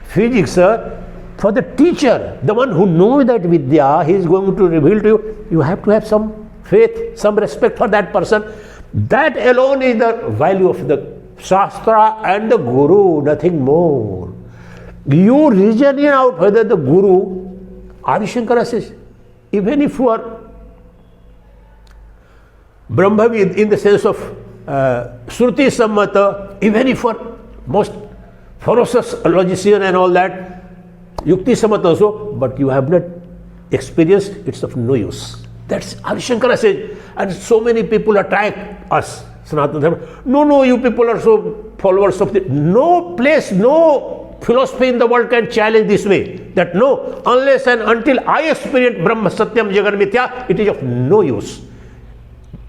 physics, for the teacher, the one who knows that Vidya, he is going to reveal to you, you have to have some faith, some respect for that person. That alone is the value of the Shastra and the Guru, nothing more. You reason out whether the Guru, Adi Shankara says, even if you are Brahmavid in the sense of Shruti Sammata, even if you are most ferocious logician and all that, Yukti Sammata also, but you have not experienced, it's of no use. That's Adi Shankara says, and so many people attack us. No, you people are so followers of the. No place, no philosophy in the world can challenge this way. That no, unless and until I experience Brahma Satyam Jagan Mithya, it is of no use.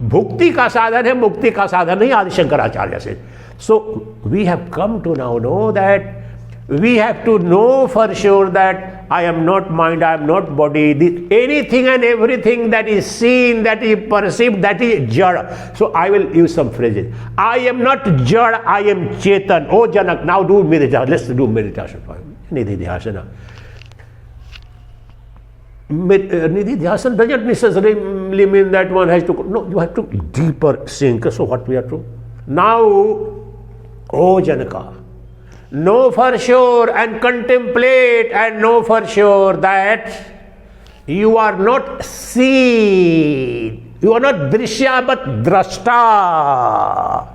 Bhukti ka sadhan hai, mukti ka sadhan nahi, Adi Shankaracharya says. So we have come to now know that we have to know for sure that I am not mind, I am not body. Anything and everything that is seen, that is perceived, that is jada. So I will use some phrases. I am not jada, I am chetan. Oh Janak, now do meditation. Let's do meditation for him. Nididhyasana. Nididhyasana doesn't necessarily mean that one has to. No, you have to deeper sink. So what we have to? Now, oh Janaka, know for sure and contemplate and know for sure that you are not seen. You are not drishya but drashta.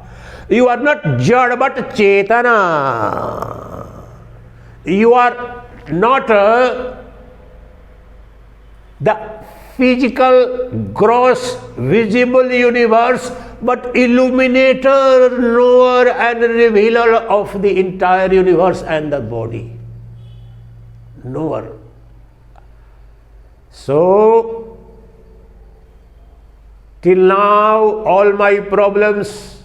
You are not jad but chetana. You are not the physical, gross, visible universe, but illuminator, knower and revealer of the entire universe and the body. Knower. So, till now all my problems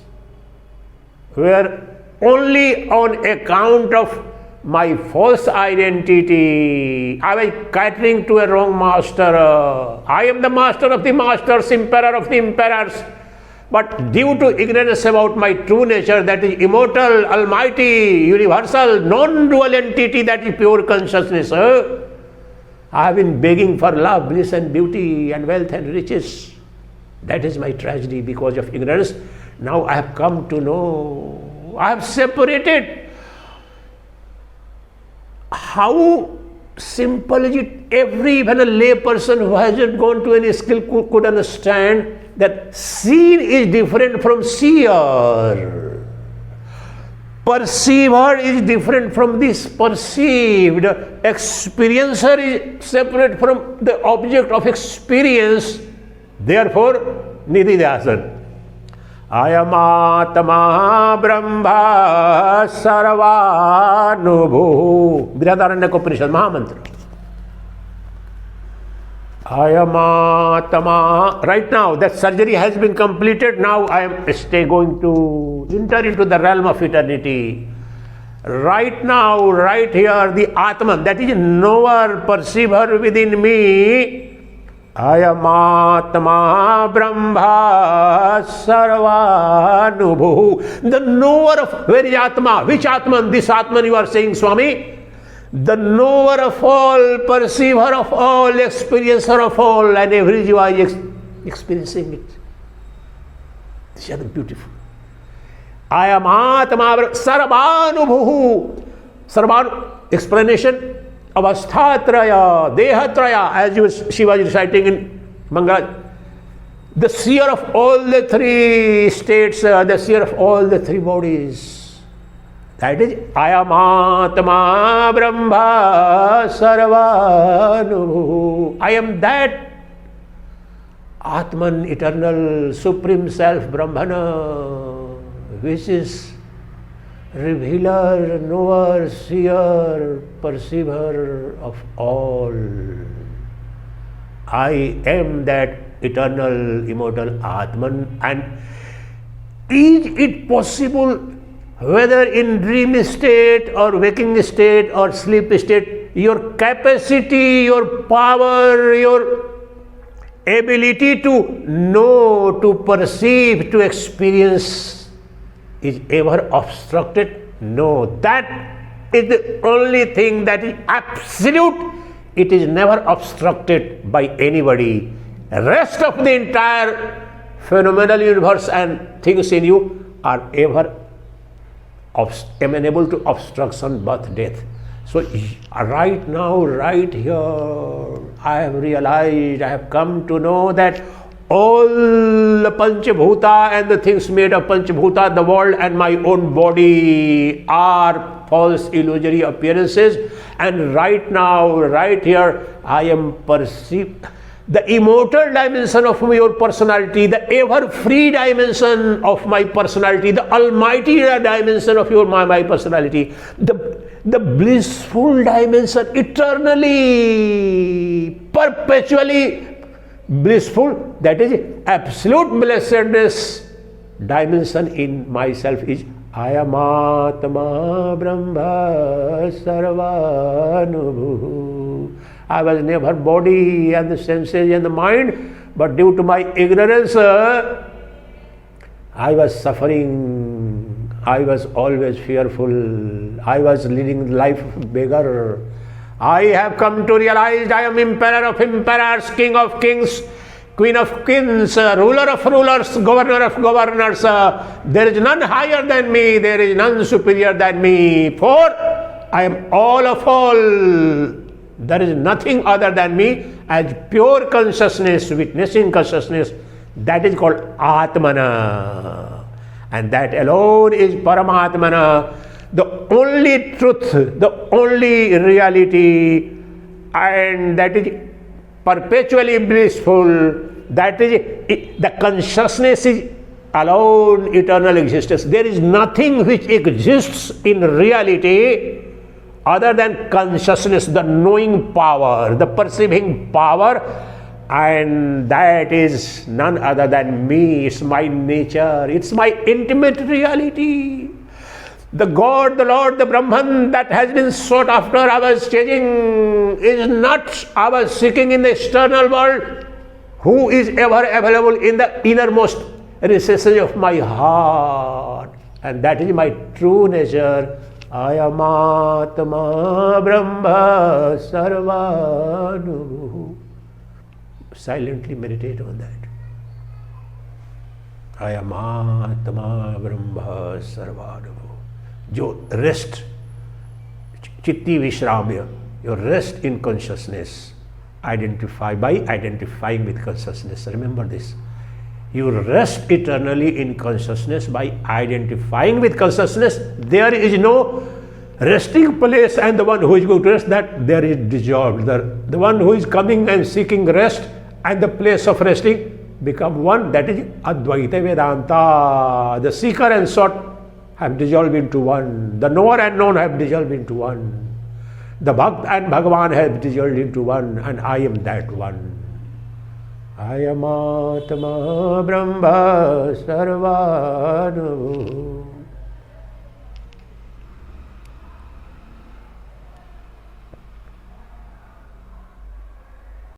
were only on account of my false identity. I was catering to a wrong master. I am the master of the masters, emperor of the emperors. But due to ignorance about my true nature, that is immortal, almighty, universal, non-dual entity, that is pure consciousness, I have been begging for love, bliss and beauty and wealth and riches. That is my tragedy because of ignorance. Now I have come to know. I have separated. How simple is it? Even a lay person who hasn't gone to any skill could understand that seen is different from seer. perceiver is different from this perceived. Experiencer is separate from the object of experience. Therefore, Nididhyasan. Ayamatma Brahma Sarvanubhu. Brihadaranyaka Upanishad Mahamantra. Ayamatma. Right now, that surgery has been completed. Now I am going to enter into the realm of eternity. Right now, right here, the Atman, that is knower, perceiver within me. Ayamatma Brahma Sarvanubhu. The knower of, where is Atma? Which Atman? This Atman you are saying, Swami? The knower of all, perceiver of all, experiencer of all, and every jiva is experiencing it. These are the beautiful. Ayamatma Sarvanubhu. Sarvan, explanation. Avasthatraya, Dehatraya, as she was reciting in Mangala. The seer of all the three states, the seer of all the three bodies. That is Ayamatma Brahma Sarvanubhu. I am that Atman, eternal, supreme self, Brahmana, which is revealer, knower, seer, perceiver of all. I am that eternal, immortal Atman. And is it possible, whether in dream state or waking state or sleep state, your capacity, your power, your ability to know, to perceive, to experience is ever obstructed? No. That is the only thing that is absolute. It is never obstructed by anybody. Rest of the entire phenomenal universe and things in you are ever amenable to obstruction, birth, death. So right now, right here, I have realized, I have come to know that all the Panchabhuta and the things made of Panchabhuta, the world and my own body are false illusory appearances. And right now, right here, I am perceived. The immortal dimension of your personality, the ever-free dimension of my personality, the almighty dimension of my personality, the blissful dimension, eternally, perpetually blissful, that is absolute blessedness dimension in myself is Ayamatma Brahma Sarvanubhu. I was never body and the senses and the mind, but due to my ignorance, I was suffering. I was always fearful. I was leading life of beggar. I have come to realize I am emperor of emperors, king of kings, queen of queens, ruler of rulers, governor of governors. There is none higher than me. There is none superior than me. For I am all of all. There is nothing other than me as pure consciousness, witnessing consciousness. That is called Atmana. And that alone is Paramatmana. The only truth, the only reality, and that is perpetually blissful. That is, the consciousness is alone eternal existence. There is nothing which exists in reality other than consciousness, the knowing power, the perceiving power, and that is none other than me. It's my nature, it's my intimate reality. The God, the Lord, the Brahman that has been sought after, I was chasing, is not I was seeking in the external world, who is ever available in the innermost recesses of my heart. And that is my true nature. Ayamatma Brahma Sarvanubhu. Silently meditate on that. Ayamatma Brahma Sarvanubhu. Jo rest, chitti vishramya, your rest in consciousness. Identify by identifying with consciousness. Remember this. You rest eternally in consciousness by identifying with consciousness. There is no resting place, and the one who is going to rest, that there is dissolved. The one who is coming and seeking rest and the place of resting become one. That is Advaita Vedanta. The seeker and sought have dissolved into one. The knower and known have dissolved into one. The Bhakt and Bhagavan have dissolved into one, and I am that one. I am Atma Brahma Sarvanu.